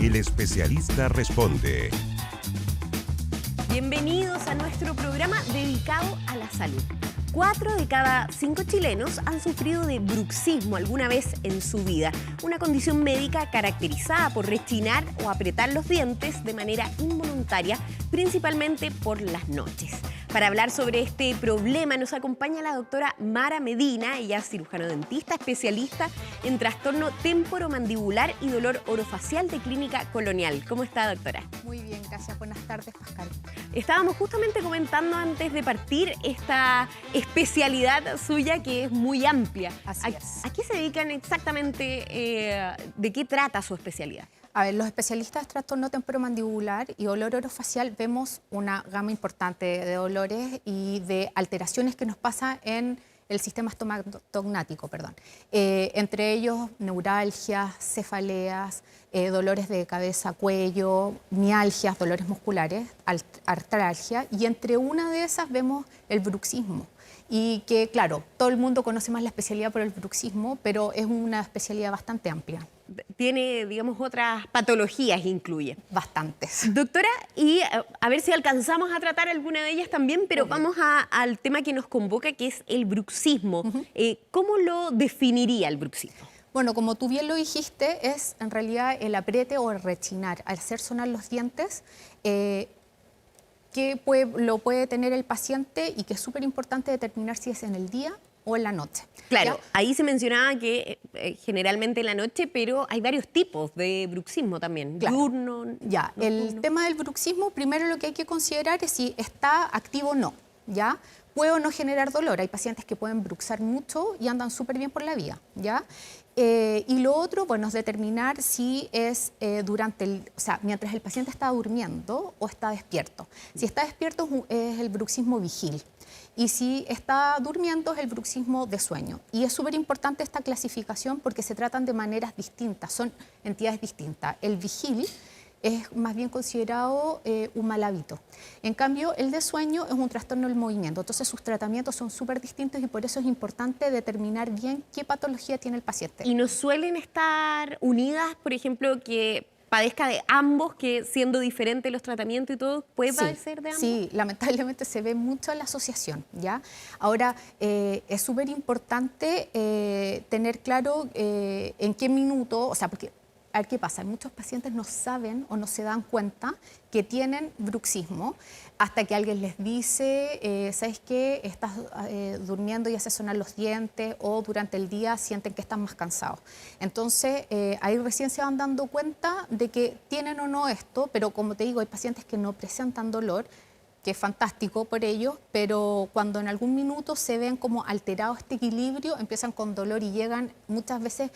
El especialista responde. Bienvenidos a nuestro programa dedicado a la salud. 4 de cada 5 chilenos han sufrido de bruxismo alguna vez en su vida, una condición médica caracterizada por rechinar o apretar los dientes de manera involuntaria, principalmente por las noches. Para hablar sobre este problema nos acompaña la doctora Mara Medina. Ella es cirujano dentista, especialista en trastorno temporomandibular y dolor orofacial de Clínica Colonial. ¿Cómo está, doctora? Muy bien, gracias. Buenas tardes, Pascal. Estábamos justamente comentando antes de partir esta especialidad suya que es muy amplia. Así es. ¿A qué se dedican exactamente? ¿De qué trata su especialidad? A ver, los especialistas de trastorno temporomandibular y dolor orofacial vemos una gama importante de dolores y de alteraciones que nos pasa en el sistema estomatognático, entre ellos neuralgias, cefaleas, dolores de cabeza, cuello, mialgias, dolores musculares, artralgia, y entre una de esas vemos el bruxismo. Y que, claro, todo el mundo conoce más la especialidad por el bruxismo, pero es una especialidad bastante amplia. Tiene, digamos, otras patologías, incluye. Bastantes. Doctora, y a ver si alcanzamos a tratar alguna de ellas también, pero vamos al tema que nos convoca, que es el bruxismo. ¿Cómo lo definiría el bruxismo? Bueno, como tú bien lo dijiste, es en realidad el apriete o el rechinar, al hacer sonar los dientes, que lo puede tener el paciente y que es súper importante determinar si es en el día o en la noche. Claro, ¿ya? ahí se mencionaba que generalmente en la noche, pero hay varios tipos de bruxismo también. Claro. Diurno, Ya, el tema del bruxismo, primero lo que hay que considerar es si está activo o no, ¿ya? Puede o no generar dolor. Hay pacientes que pueden bruxar mucho y andan súper bien por la vía, ¿ya? Y lo otro, bueno, es determinar si es mientras el paciente está durmiendo o está despierto. Si está despierto es el bruxismo vigil. Y si está durmiendo es el bruxismo de sueño. Y es súper importante esta clasificación porque se tratan de maneras distintas, son entidades distintas. El vigil es más bien considerado un mal hábito. En cambio, el de sueño es un trastorno del movimiento. Entonces, sus tratamientos son súper distintos y por eso es importante determinar bien qué patología tiene el paciente. ¿Y no suelen estar unidas, por ejemplo, que padezca de ambos, que siendo diferentes los tratamientos y todo, puede padecer de ambos? Sí, lamentablemente se ve mucho la asociación, ¿ya? Ahora, es súper importante tener claro en qué minuto, porque a ver qué pasa, muchos pacientes no saben o no se dan cuenta que tienen bruxismo hasta que alguien les dice, ¿sabes qué? Estás durmiendo y hace sonar los dientes, o durante el día sienten que están más cansados. Entonces, ahí recién se van dando cuenta de que tienen o no esto, pero como te digo, hay pacientes que no presentan dolor, que es fantástico por ellos, pero cuando en algún minuto se ven como alterado este equilibrio, empiezan con dolor y llegan muchas veces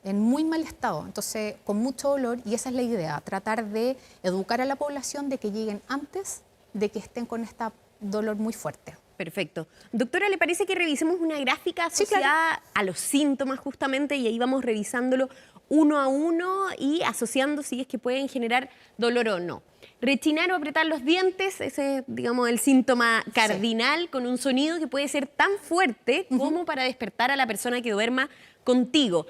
en muy mal estado, entonces con mucho dolor, y esa es la idea, tratar de educar a la población de que lleguen antes de que estén con este dolor muy fuerte. Perfecto. Doctora, ¿le parece que revisemos una gráfica asociada Sí, claro, a los síntomas justamente, y ahí vamos revisándolo uno a uno y asociando si es que pueden generar dolor o no? Rechinar o apretar los dientes, ese es, digamos, el síntoma cardinal, con un sonido que puede ser tan fuerte como para despertar a la persona que duerma contigo.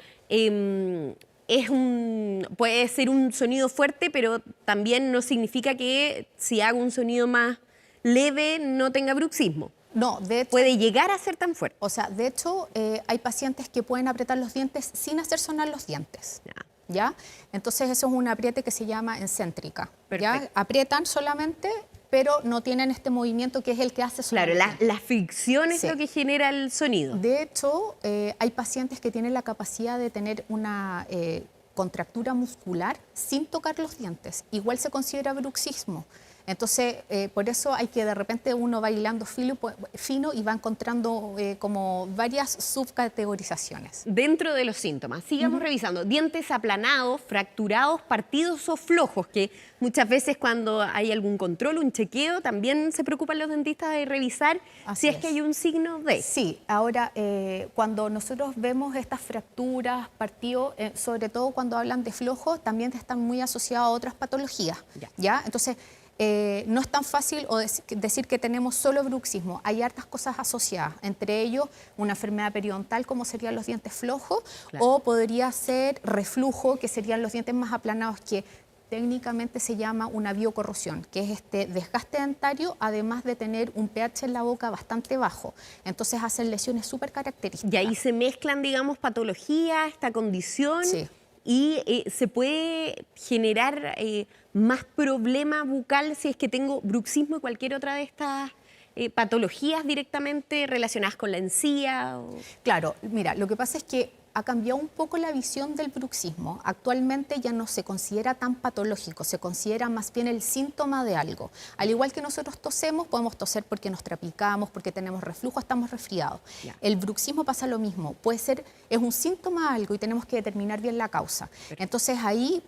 Puede ser un sonido fuerte, pero también no significa que si hago un sonido más leve no tenga bruxismo. No, de hecho, Puede llegar a ser tan fuerte. o sea, de hecho, hay pacientes que pueden apretar los dientes sin hacer sonar los dientes. ¿Ya? Entonces eso es un apriete que se llama encéntrica. ¿Ya? Aprietan solamente, pero no tienen este movimiento que es el que hace sonar. Claro, la fricción es lo que genera el sonido. De hecho, hay pacientes que tienen la capacidad de tener una contractura muscular sin tocar los dientes. Igual se considera bruxismo. Entonces, por eso hay que de repente uno va hilando fino y va encontrando como varias subcategorizaciones. Dentro de los síntomas, sigamos revisando. Dientes aplanados, fracturados, partidos o flojos, que muchas veces cuando hay algún control, un chequeo, también se preocupan los dentistas de revisar si es que hay un signo de. Sí, ahora cuando nosotros vemos estas fracturas, partidos, sobre todo cuando hablan de flojos, también están muy asociados a otras patologías. ¿Ya? Entonces, no es tan fácil decir que tenemos solo bruxismo. Hay hartas cosas asociadas, entre ellos una enfermedad periodontal como serían los dientes flojos, o podría ser reflujo, que serían los dientes más aplanados, que técnicamente se llama una biocorrosión, que es este desgaste dentario, además de tener un pH en la boca bastante bajo. Entonces hacen lesiones súper características. Y ahí se mezclan, digamos, patologías, esta condición, Sí. y se puede generar más problema bucal si es que tengo bruxismo y cualquier otra de estas patologías directamente relacionadas con la encía. Claro, mira, lo que pasa es que ha cambiado un poco la visión del bruxismo. Actualmente ya no se considera tan patológico, se considera más bien el síntoma de algo. Al igual que nosotros tosemos, podemos toser porque nos trapicamos, porque tenemos reflujo, estamos resfriados. Ya. El bruxismo pasa lo mismo, es un síntoma de algo y tenemos que determinar bien la causa. Perfecto. Entonces ahí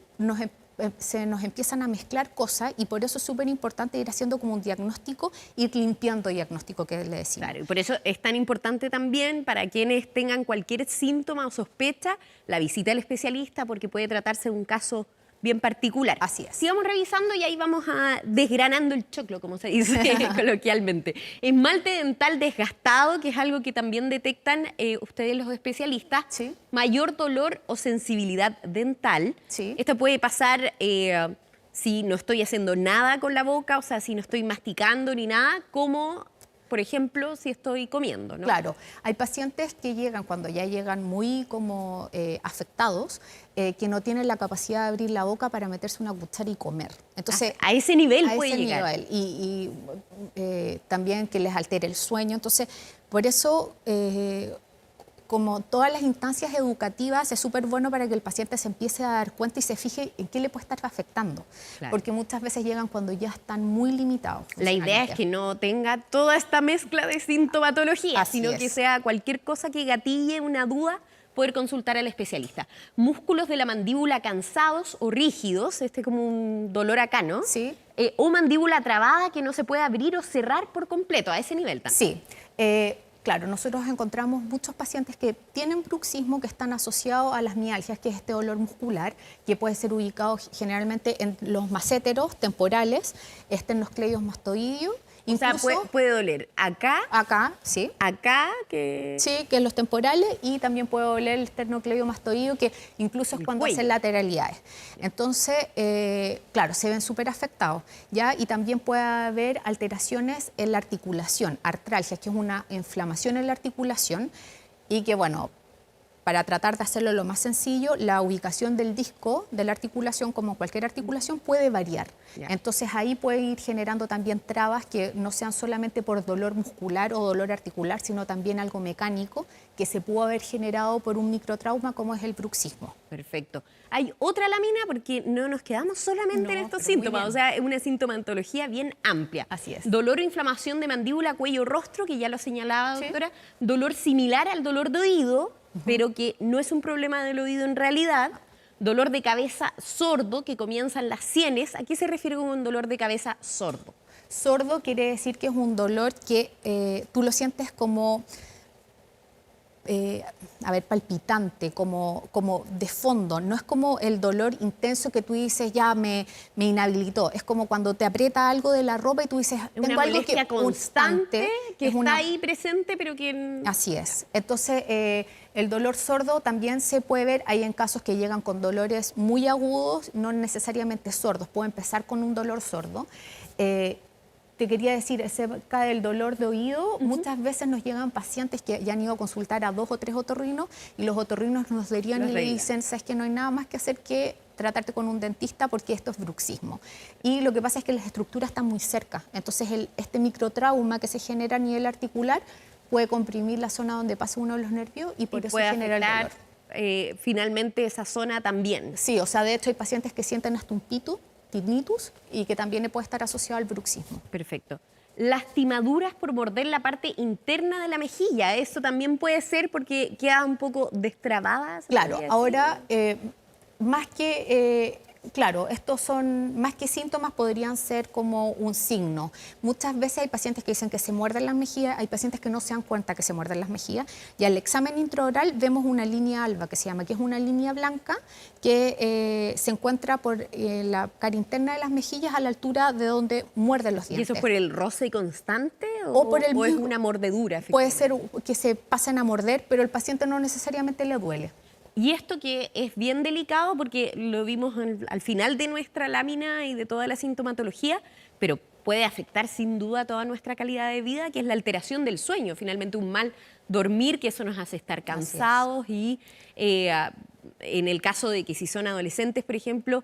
se nos empiezan a mezclar cosas y por eso es súper importante ir haciendo como un diagnóstico, ir limpiando diagnóstico, que le decimos. Claro, y por eso es tan importante también para quienes tengan cualquier síntoma o sospecha la visita al especialista, porque puede tratarse de un caso bien particular. Así es. Sigamos revisando y ahí vamos a desgranando el choclo, como se dice coloquialmente. Esmalte dental desgastado, que es algo que también detectan ustedes los especialistas. Sí. Mayor dolor o sensibilidad dental. Sí. Esto puede pasar si no estoy haciendo nada con la boca, o sea, si no estoy masticando ni nada, como, por ejemplo, si estoy comiendo, ¿no? Claro, hay pacientes que llegan, cuando ya llegan muy como afectados, que no tienen la capacidad de abrir la boca para meterse una cuchara y comer. Entonces, A ese nivel a puede ese llegar. nivel. Y también que les altere el sueño. Entonces, por eso, como todas las instancias educativas, es súper bueno para que el paciente se empiece a dar cuenta y se fije en qué le puede estar afectando. Claro. Porque muchas veces llegan cuando ya están muy limitados. La idea es que no tenga toda esta mezcla de sintomatología, Así sino es. que sea cualquier cosa que gatille una duda, poder consultar al especialista. Músculos de la mandíbula cansados o rígidos, como un dolor acá, ¿no? Sí. O mandíbula trabada que no se puede abrir o cerrar por completo, a ese nivel también. Sí. Claro, nosotros encontramos muchos pacientes que tienen bruxismo que están asociados a las mialgias, que es este dolor muscular, que puede ser ubicado generalmente en los maséteros temporales, en los cleidos mastoideos. O sea, Incluso puede doler acá, acá, sí. que... Sí, que es los temporales, y también puede doler el esternocleidomastoideo, que incluso es El cuando cuello. hacen lateralidades. Entonces, claro, se ven súper afectados, ¿ya? Y también puede haber alteraciones en la articulación, artralgias, que es una inflamación en la articulación, y que, bueno, para tratar de hacerlo lo más sencillo, la ubicación del disco de la articulación, como cualquier articulación, puede variar. Ya. Entonces ahí puede ir generando también trabas que no sean solamente por dolor muscular o dolor articular, sino también algo mecánico que se pudo haber generado por un microtrauma como es el bruxismo. Perfecto. Hay otra lámina porque no nos quedamos solamente en No, estos pero muy síntomas, bien. o sea, es una sintomatología bien amplia. Así es. Dolor o inflamación de mandíbula, cuello, rostro, que ya lo señalaba, Sí. doctora. Dolor similar al dolor de oído, pero que no es un problema del oído en realidad. Dolor de cabeza sordo, que comienza en las sienes. ¿A qué se refiere con un dolor de cabeza sordo? Sordo quiere decir que es un dolor que tú lo sientes como, palpitante, como de fondo. No es como el dolor intenso que tú dices, ya me inhabilitó. Es como cuando te aprieta algo de la ropa y tú dices, Es una tengo algo molestia constante que es está una- ahí presente, pero que... Así es. Entonces, el dolor sordo también se puede ver, hay en casos que llegan con dolores muy agudos, no necesariamente sordos, puede empezar con un dolor sordo. Te quería decir, acerca del dolor de oído, muchas veces nos llegan pacientes que ya han ido a consultar a 2 o 3 otorrinos y los otorrinos nos derivan Los y le derivan. dicen, sabes que no hay nada más que hacer que tratarte con un dentista porque esto es bruxismo. Y lo que pasa es que las estructuras están muy cerca, entonces este microtrauma que se genera a nivel articular puede comprimir la zona donde pasa uno de los nervios y por y eso puede genera el afectar dolor. finalmente esa zona también. Sí, o sea, de hecho hay pacientes que sienten hasta un tinnitus y que también puede estar asociado al bruxismo. Perfecto. Lastimaduras por morder la parte interna de la mejilla. Eso también puede ser porque queda un poco destrabada. ¿se Claro, podría decir? ahora más que, claro, estos son, más que síntomas, podrían ser como un signo. Muchas veces hay pacientes que dicen que se muerden las mejillas, hay pacientes que no se dan cuenta que se muerden las mejillas, y al examen intraoral vemos una línea alba que se llama, que es una línea blanca que se encuentra por la cara interna de las mejillas a la altura de donde muerden los ¿Y dientes. eso es por el roce constante O por el o es mismo- una mordedura? Puede ser que se pasen a morder, pero el paciente no necesariamente le duele. Y esto que es bien delicado porque lo vimos al final de nuestra lámina y de toda la sintomatología, pero puede afectar sin duda toda nuestra calidad de vida, que es la alteración del sueño. Finalmente un mal dormir, que eso nos hace estar cansados y en el caso de que si son adolescentes, por ejemplo,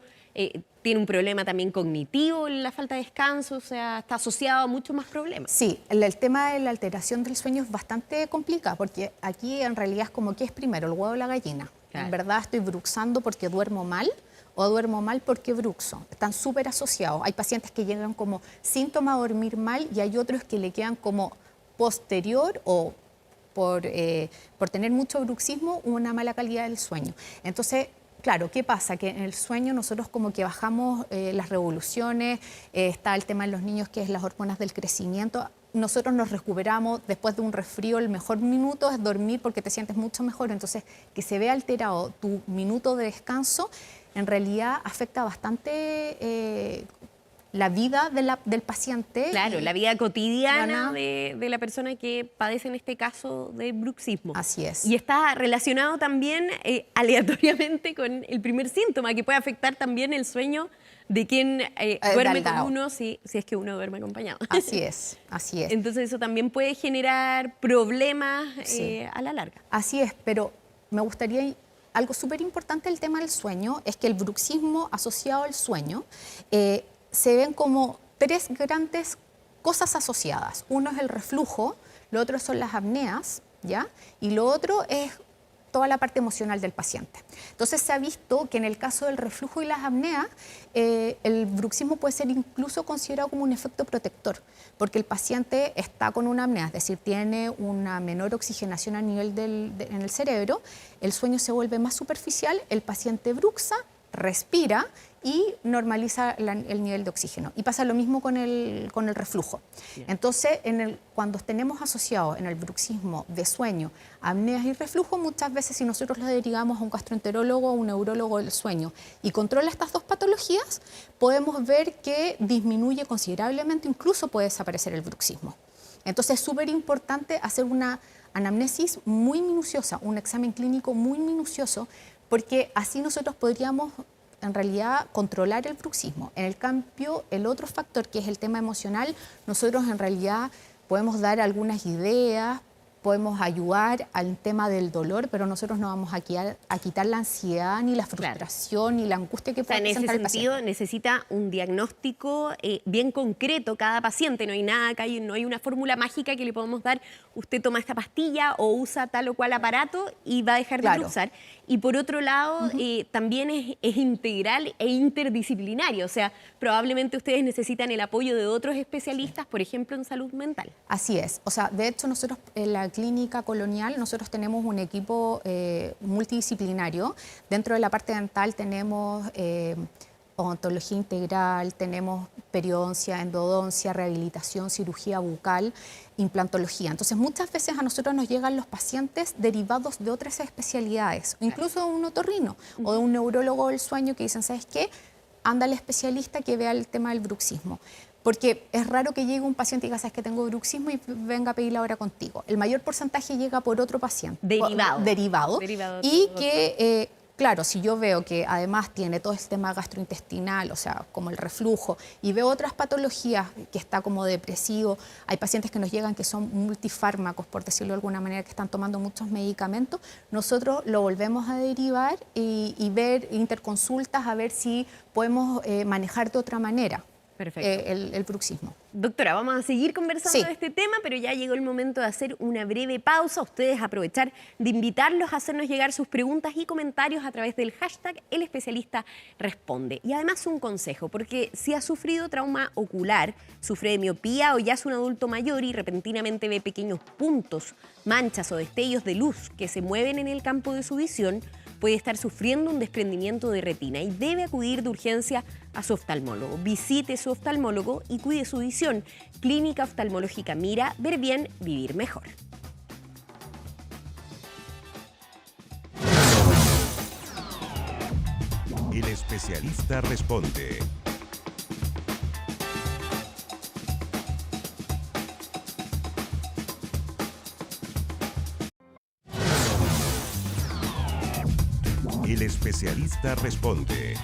tiene un problema también cognitivo, la falta de descanso, o sea, está asociado a muchos más problemas. Sí, el tema de la alteración del sueño es bastante complicado, porque aquí en realidad es como, ¿qué es primero, el huevo o la gallina? Claro. En verdad estoy bruxando porque duermo mal, o duermo mal porque bruxo. Están súper asociados. Hay pacientes que llegan como síntoma de dormir mal y hay otros que le quedan como posterior o por tener mucho bruxismo, una mala calidad del sueño. Entonces, claro, ¿qué pasa? Que en el sueño nosotros como que bajamos las revoluciones, está el tema de los niños que es las hormonas del crecimiento. Nosotros nos recuperamos después de un resfrío, el mejor minuto es dormir porque te sientes mucho mejor. Entonces, que se vea alterado tu minuto de descanso, en realidad afecta bastante la vida del paciente. Claro, la vida cotidiana de la persona que padece en este caso de bruxismo. Así es. Y está relacionado también aleatoriamente con el primer síntoma, que puede afectar también el sueño de quien duerme con uno, si es que uno duerme acompañado. Así es, así es. Entonces eso también puede generar problemas a la larga. Así es, pero me gustaría... Algo súper importante del tema del sueño es que el bruxismo asociado al sueño se ven como tres grandes cosas asociadas. Uno es el reflujo, lo otro son las apneas, ¿ya? Y lo otro es toda la parte emocional del paciente. Entonces se ha visto que en el caso del reflujo y las apneas, el bruxismo puede ser incluso considerado como un efecto protector, porque el paciente está con una apnea, es decir, tiene una menor oxigenación a nivel en el cerebro, el sueño se vuelve más superficial, el paciente bruxa, respira y normaliza el nivel de oxígeno. Y pasa lo mismo con el reflujo. Bien. Entonces, cuando tenemos asociado en el bruxismo de sueño, apneas y reflujo, muchas veces si nosotros lo derivamos a un gastroenterólogo o un neurólogo del sueño y controla estas dos patologías, podemos ver que disminuye considerablemente, incluso puede desaparecer el bruxismo. Entonces es súper importante hacer una anamnesis muy minuciosa, un examen clínico muy minucioso, porque así nosotros podríamos en realidad controlar el bruxismo. En el cambio, el otro factor que es el tema emocional, nosotros en realidad podemos dar algunas ideas, podemos ayudar al tema del dolor, pero nosotros no vamos a quitar la ansiedad, ni la frustración, ni la angustia que puede presentar el paciente. En ese sentido, necesita un diagnóstico bien concreto cada paciente. No hay nada acá, no hay una fórmula mágica que le podemos dar. Usted toma esta pastilla o usa tal o cual aparato y va a dejar de bruxar. Y por otro lado, también es integral e interdisciplinario. O sea, probablemente ustedes necesitan el apoyo de otros especialistas, por ejemplo, en salud mental. Así es. O sea, de hecho, nosotros en la Clínica Colonial, nosotros tenemos un equipo multidisciplinario. Dentro de la parte dental tenemos odontología integral, tenemos periodoncia, endodoncia, rehabilitación, cirugía bucal, implantología. Entonces, muchas veces a nosotros nos llegan los pacientes derivados de otras especialidades, incluso de un otorrino o de un neurólogo del sueño que dicen, ¿sabes qué? Anda al especialista que vea el tema del bruxismo. Porque es raro que llegue un paciente y diga, sabes que tengo bruxismo y venga a pedir la hora contigo. El mayor porcentaje llega por otro paciente. Derivado. Y que, claro, si yo veo que además tiene todo este tema gastrointestinal, o sea, como el reflujo, y veo otras patologías que está como depresivo, hay pacientes que nos llegan que son multifármacos, por decirlo de alguna manera, que están tomando muchos medicamentos, nosotros lo volvemos a derivar y ver interconsultas a ver si podemos manejar de otra manera. Perfecto. El bruxismo. Doctora, vamos a seguir conversando de este tema, pero ya llegó el momento de hacer una breve pausa. Ustedes aprovechar de invitarlos a hacernos llegar sus preguntas y comentarios a través del hashtag El Especialista Responde. Y además un consejo, porque si ha sufrido trauma ocular, sufre de miopía o ya es un adulto mayor y repentinamente ve pequeños puntos, manchas o destellos de luz que se mueven en el campo de su visión, puede estar sufriendo un desprendimiento de retina y debe acudir de urgencia a su oftalmólogo. Visite su oftalmólogo y cuide su visión. Clínica Oftalmológica Mira, ver bien, vivir mejor. El Especialista Responde. especialista responde.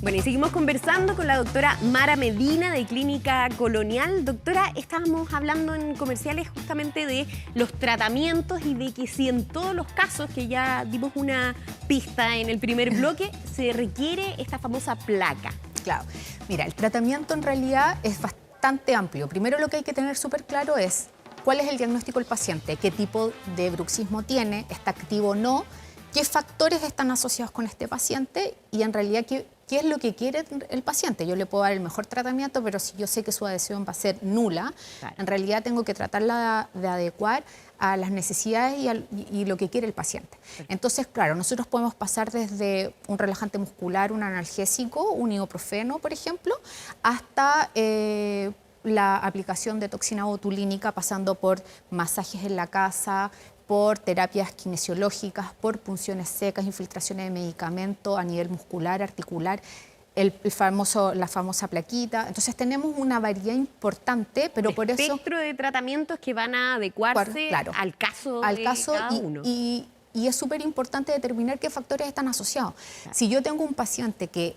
Bueno, y seguimos conversando con la doctora Mara Medina de Clínica Colonial. Doctora, estábamos hablando en comerciales justamente de los tratamientos y de que si en todos los casos, que ya dimos una pista en el primer bloque, se requiere esta famosa placa. Claro. Mira, el tratamiento en realidad es bastante amplio. Primero lo que hay que tener súper claro es cuál es el diagnóstico del paciente, qué tipo de bruxismo tiene, está activo o no, qué factores están asociados con este paciente y en realidad qué es lo que quiere el paciente. Yo le puedo dar el mejor tratamiento, pero si yo sé que su adhesión va a ser nula, claro, en realidad tengo que tratarla de adecuar a las necesidades y lo que quiere el paciente. Entonces, claro, nosotros podemos pasar desde un relajante muscular, un analgésico, un ibuprofeno, por ejemplo, hasta la aplicación de toxina botulínica, pasando por masajes en la casa, por terapias kinesiológicas, por punciones secas, infiltraciones de medicamento a nivel muscular, articular, la famosa plaquita. Entonces tenemos una variedad importante, pero por eso... espectro de tratamientos que van a adecuarse, claro, al caso de cada uno. Y es súper importante determinar qué factores están asociados. Claro. Si yo tengo un paciente que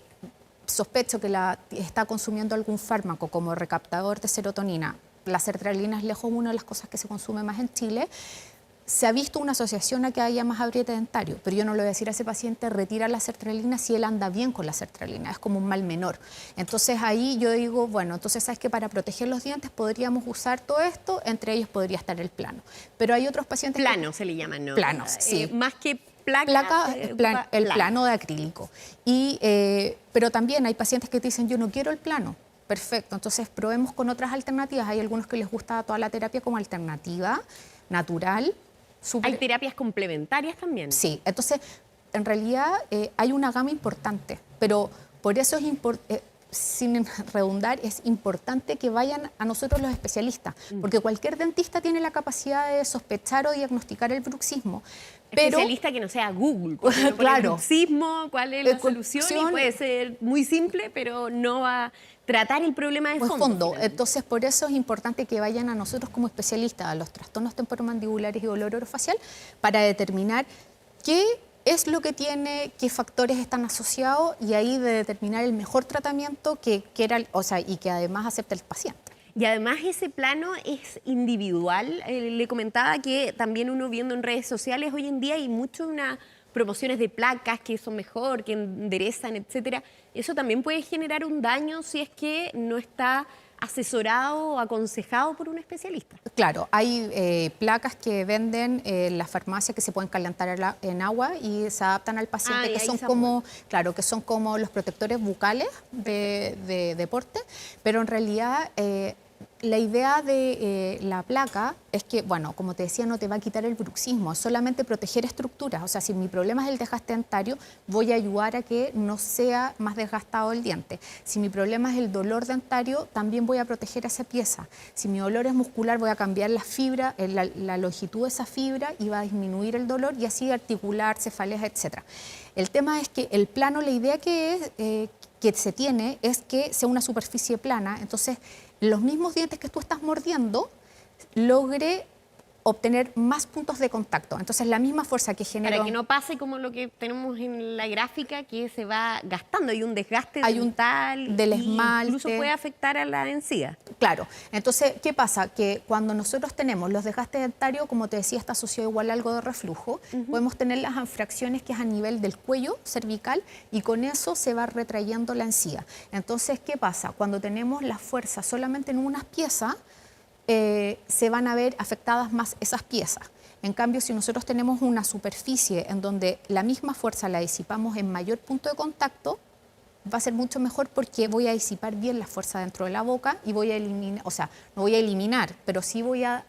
sospecho que está consumiendo algún fármaco como recaptador de serotonina, la sertralina es lejos una de las cosas que se consume más en Chile, se ha visto una asociación a que haya más apriete dentario, pero yo no le voy a decir a ese paciente retira la sertralina si él anda bien con la sertralina, es como un mal menor. Entonces ahí yo digo, bueno, entonces sabes que para proteger los dientes podríamos usar todo esto, entre ellos podría estar el plano. Pero hay otros pacientes plano se le llama, ¿no? Planos, sí. Más que placa, el plano de acrílico. Pero también hay pacientes que te dicen, yo no quiero el plano. Perfecto, entonces probemos con otras alternativas. Hay algunos que les gusta toda la terapia como alternativa, natural. Hay terapias complementarias también. Sí, entonces en realidad hay una gama importante, pero por eso es sin redundar, es importante que vayan a nosotros los especialistas, porque cualquier dentista tiene la capacidad de sospechar o diagnosticar el bruxismo. Especialista que no sea Google, cuál es el bruxismo, cuál es la solución, y puede ser muy simple, pero no va a tratar el problema de fondo. Entonces, por eso es importante que vayan a nosotros como especialistas, a los trastornos temporomandibulares y dolor orofacial, para determinar qué es lo que tiene, qué factores están asociados y ahí de determinar el mejor tratamiento que quiera, y que además acepte el paciente. Y además ese plano es individual. Le comentaba que también uno viendo en redes sociales hoy en día hay mucho unas promociones de placas que son mejor, que enderezan, etcétera. Eso también puede generar un daño si es que no está asesorado o aconsejado por un especialista. Claro, hay placas que venden en las farmacias que se pueden calentar en agua y se adaptan al paciente, que son como, claro, que son como los protectores bucales de deporte, pero en realidad la idea de la placa es que, bueno, como te decía, no te va a quitar el bruxismo, es solamente proteger estructuras. O sea, si mi problema es el desgaste dentario, voy a ayudar a que no sea más desgastado el diente. Si mi problema es el dolor dentario, también voy a proteger esa pieza. Si mi dolor es muscular, voy a cambiar la fibra, la longitud de esa fibra y va a disminuir el dolor y así articular, cefaleas, etc. El tema es que el plano, la idea que se tiene es que sea una superficie plana, entonces los mismos dientes que tú estás mordiendo logre obtener más puntos de contacto. Entonces la misma fuerza que genera... Para que no pase como lo que tenemos en la gráfica, que se va gastando, hay un desgaste dental del esmalte. Incluso puede afectar a la encía. Claro. Entonces, ¿qué pasa? Que cuando nosotros tenemos los desgastes dentarios, como te decía, está asociado igual a algo de reflujo, podemos tener las anfracciones que es a nivel del cuello cervical y con eso se va retrayendo la encía. Entonces, ¿qué pasa? Cuando tenemos la fuerza solamente en unas piezas, se van a ver afectadas más esas piezas. En cambio, si nosotros tenemos una superficie en donde la misma fuerza la disipamos en mayor punto de contacto, va a ser mucho mejor porque voy a disipar bien la fuerza dentro de la boca y voy a eliminar, o sea, no voy a eliminar, pero sí voy a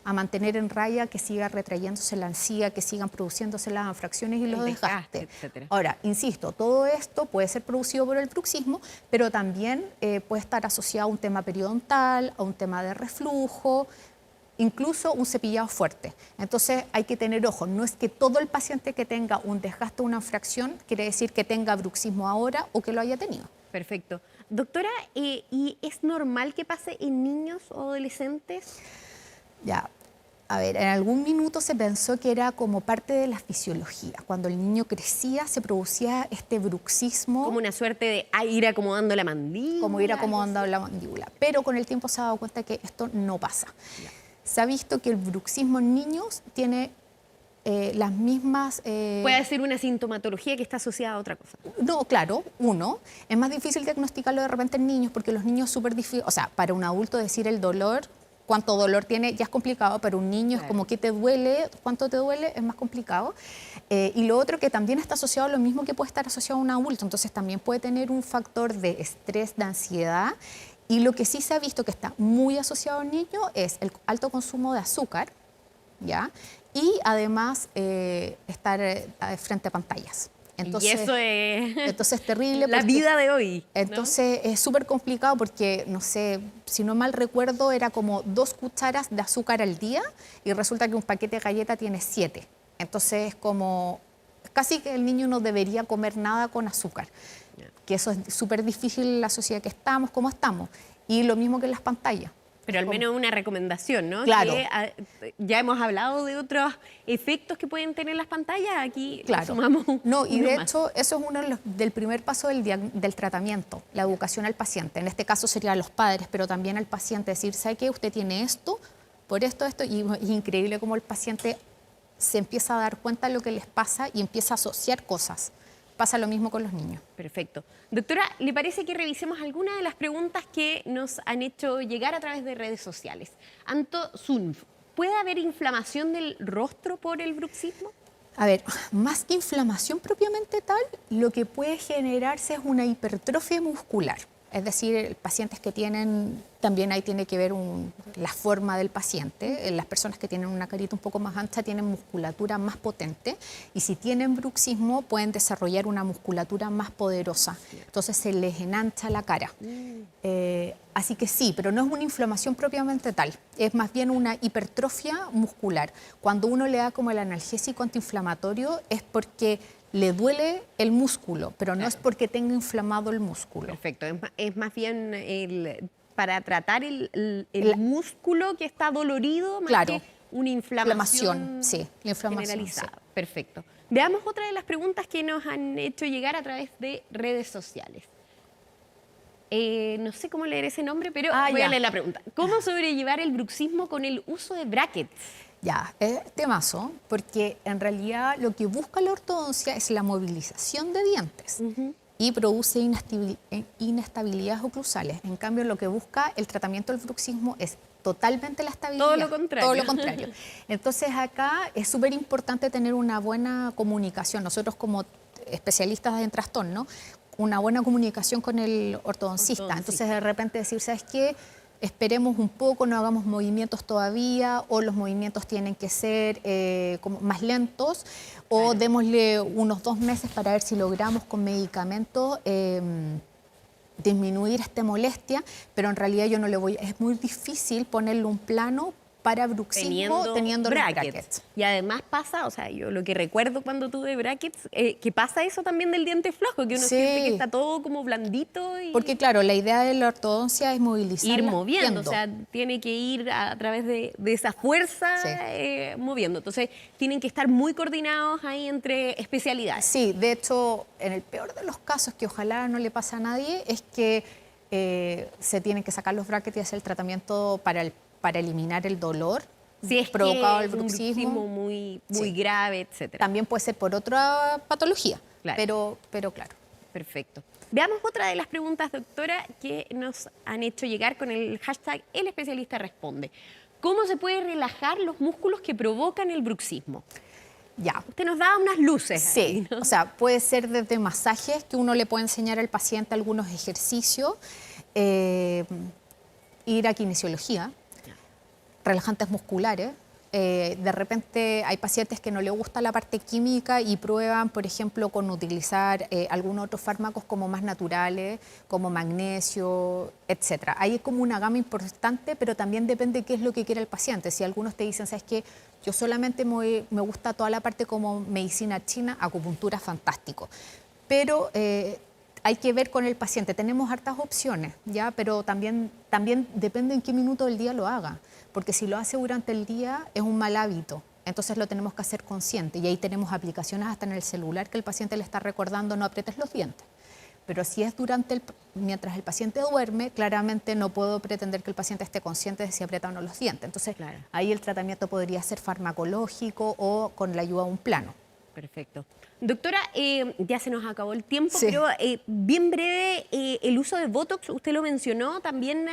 mantener en raya que siga retrayéndose la encía, que sigan produciéndose las anfracciones y los desgastes. Ahora, insisto, todo esto puede ser producido por el bruxismo, pero también puede estar asociado a un tema periodontal, a un tema de reflujo, incluso un cepillado fuerte. Entonces hay que tener ojo, no es que todo el paciente que tenga un desgaste o una anfracción quiere decir que tenga bruxismo ahora o que lo haya tenido. Perfecto. Doctora, ¿y es normal que pase en niños o adolescentes? Ya, A ver, en algún minuto se pensó que era como parte de la fisiología. Cuando el niño crecía se producía este bruxismo. Como una suerte de ir acomodando la mandíbula. Como ir acomodando la mandíbula. Pero con el tiempo se ha dado cuenta que esto no pasa. Ya. Se ha visto que el bruxismo en niños tiene las mismas... Puede ser una sintomatología que está asociada a otra cosa. No, claro, es más difícil diagnosticarlo de repente en niños porque los niños es súper difícil, o sea, para un adulto decir el dolor, cuánto dolor tiene, ya es complicado, pero un niño es como que te duele, cuánto te duele, es más complicado. Y lo otro que también está asociado a lo mismo que puede estar asociado a un adulto, entonces también puede tener un factor de estrés, de ansiedad. Y lo que sí se ha visto que está muy asociado al niño es el alto consumo de azúcar, ¿ya? Y además estar frente a pantallas. Entonces, y eso es entonces terrible. La vida de hoy. Entonces es súper complicado porque, no sé, si no mal recuerdo, era como 2 cucharas de azúcar al día y resulta que un paquete de galleta tiene 7. Entonces es como, casi que el niño no debería comer nada con azúcar. Que eso es súper difícil en la sociedad que estamos, como estamos. Y lo mismo que en las pantallas. Pero al menos una recomendación, ¿no? Claro. Que, ya hemos hablado de otros efectos que pueden tener las pantallas, aquí claro. sumamos no, y de más. hecho eso es uno del primer paso del tratamiento, la educación al paciente. En este caso sería a los padres, pero también al paciente, decir, ¿sabe qué? Usted tiene esto, por esto, y es increíble cómo el paciente se empieza a dar cuenta de lo que les pasa y empieza a asociar cosas. Pasa lo mismo con los niños. Perfecto. Doctora, ¿le parece que revisemos algunas de las preguntas que nos han hecho llegar a través de redes sociales? Anto Zunf, ¿puede haber inflamación del rostro por el bruxismo? A ver, más que inflamación propiamente tal, lo que puede generarse es una hipertrofia muscular. Es decir, pacientes que tienen, también ahí tiene que ver la forma del paciente. Las personas que tienen una carita un poco más ancha tienen musculatura más potente y si tienen bruxismo pueden desarrollar una musculatura más poderosa. Entonces se les enancha la cara. Así que sí, pero no es una inflamación propiamente tal. Es más bien una hipertrofia muscular. Cuando uno le da como el analgésico antiinflamatorio es porque le duele el músculo, pero no es porque tenga inflamado el músculo. Perfecto, es más bien para tratar el músculo que está dolorido, más que una inflamación, sí, la inflamación generalizada. Sí. Perfecto. Veamos otra de las preguntas que nos han hecho llegar a través de redes sociales. No sé cómo leer ese nombre, pero voy a leer la pregunta. ¿Cómo sobrellevar el bruxismo con el uso de brackets? Ya, es temazo, porque en realidad lo que busca la ortodoncia es la movilización de dientes y produce inestabilidades oclusales. En cambio, lo que busca el tratamiento del bruxismo es totalmente la estabilidad. Todo lo contrario. Todo lo contrario. Entonces acá es súper importante tener una buena comunicación. Nosotros como especialistas en trastorno, una buena comunicación con el ortodoncista. Entonces de repente decir, ¿sabes qué? Esperemos un poco, no hagamos movimientos todavía, o los movimientos tienen que ser como más lentos, o démosle unos 2 meses para ver si logramos con medicamentos disminuir esta molestia, pero en realidad yo no le voy, es muy difícil ponerle un plano para bruxismo teniendo brackets. Y además pasa, o sea, yo lo que recuerdo cuando tuve brackets, que pasa eso también del diente flojo, que uno siente que está todo como blandito. Porque claro, la idea de la ortodoncia es movilizar. Ir moviendo, o sea, tiene que ir a través de esa fuerza moviendo. Entonces, tienen que estar muy coordinados ahí entre especialidades. Sí, de hecho, en el peor de los casos, que ojalá no le pase a nadie, es que se tienen que sacar los brackets y hacer el tratamiento para eliminar el dolor si es provocado que el bruxismo muy grave, etcétera. También puede ser por otra patología, claro. pero claro. Perfecto. Veamos otra de las preguntas, doctora, que nos han hecho llegar con el hashtag El Especialista Responde. ¿Cómo se puede relajar los músculos que provocan el bruxismo? Ya. Usted nos da unas luces. Sí, ahí, ¿no? O sea, puede ser desde masajes, que uno le puede enseñar al paciente algunos ejercicios, ir a kinesiología, relajantes musculares. De repente hay pacientes que no les gusta la parte química y prueban, por ejemplo, con utilizar algunos otros fármacos como más naturales, como magnesio, etc. Hay como una gama importante, pero también depende de qué es lo que quiere el paciente. Si algunos te dicen, ¿sabes qué? Yo solamente me gusta toda la parte como medicina china, acupuntura, fantástico. Pero hay que ver con el paciente. Tenemos hartas opciones, ¿ya? Pero también depende en qué minuto del día lo haga, porque si lo hace durante el día es un mal hábito. Entonces lo tenemos que hacer consciente y ahí tenemos aplicaciones hasta en el celular que el paciente le está recordando no aprietes los dientes. Pero si es mientras el paciente duerme, claramente no puedo pretender que el paciente esté consciente de si aprieta o no los dientes. Entonces ahí el tratamiento podría ser farmacológico o con la ayuda de un plano. Perfecto. Doctora, ya se nos acabó el tiempo, pero bien breve, el uso de Botox, usted lo mencionó, ¿también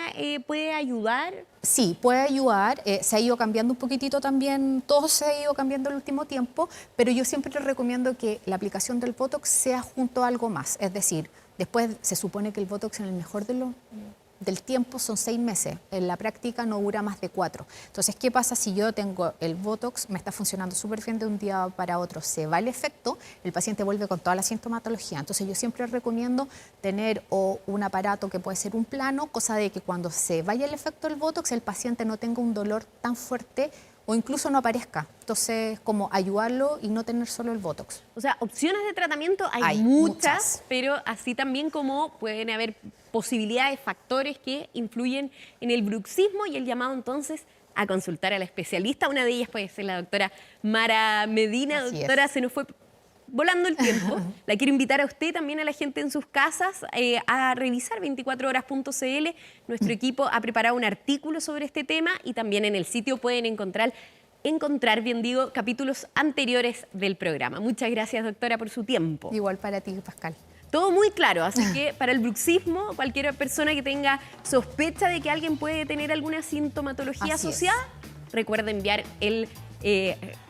puede ayudar? Sí, puede ayudar, se ha ido cambiando un poquitito también, todo se ha ido cambiando en el último tiempo, pero yo siempre les recomiendo que la aplicación del Botox sea junto a algo más, es decir, después se supone que el Botox en el mejor del tiempo son 6 meses, en la práctica no dura más de 4. Entonces, ¿qué pasa si yo tengo el Botox, me está funcionando súper bien de un día para otro, se va el efecto, el paciente vuelve con toda la sintomatología? Entonces, yo siempre recomiendo tener un aparato que puede ser un plano, cosa de que cuando se vaya el efecto del Botox, el paciente no tenga un dolor tan fuerte o incluso no aparezca. Entonces, como ayudarlo y no tener solo el Botox. O sea, opciones de tratamiento hay muchas, pero así también como pueden haber posibilidades, factores que influyen en el bruxismo y el llamado entonces a consultar a la especialista. Una de ellas puede ser la doctora Mara Medina. Así doctora, es. se nos fue volando el tiempo. La quiero invitar a usted, también a la gente en sus casas, a revisar 24horas.cl. Nuestro equipo ha preparado un artículo sobre este tema y también en el sitio pueden encontrar, bien digo, capítulos anteriores del programa. Muchas gracias, doctora, por su tiempo. Igual para ti, Pascal. Todo muy claro, así que para el bruxismo, cualquier persona que tenga sospecha de que alguien puede tener alguna sintomatología asociada, recuerda enviar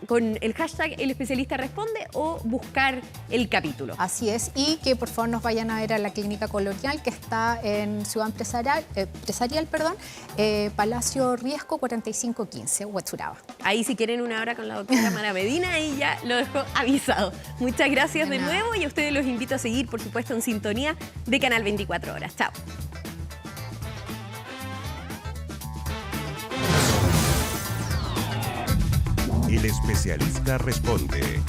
con el hashtag El Especialista Responde o buscar el capítulo. Así es, y que por favor nos vayan a ver a la Clínica Colonial, que está en Ciudad Empresarial, Palacio Riesco 4515, Huechuraba. Ahí si quieren una hora con la doctora Mara Medina, ahí ya lo dejo avisado. Muchas gracias de nuevo y a ustedes los invito a seguir, por supuesto, en sintonía de Canal 24 Horas. Chao. El Especialista Responde.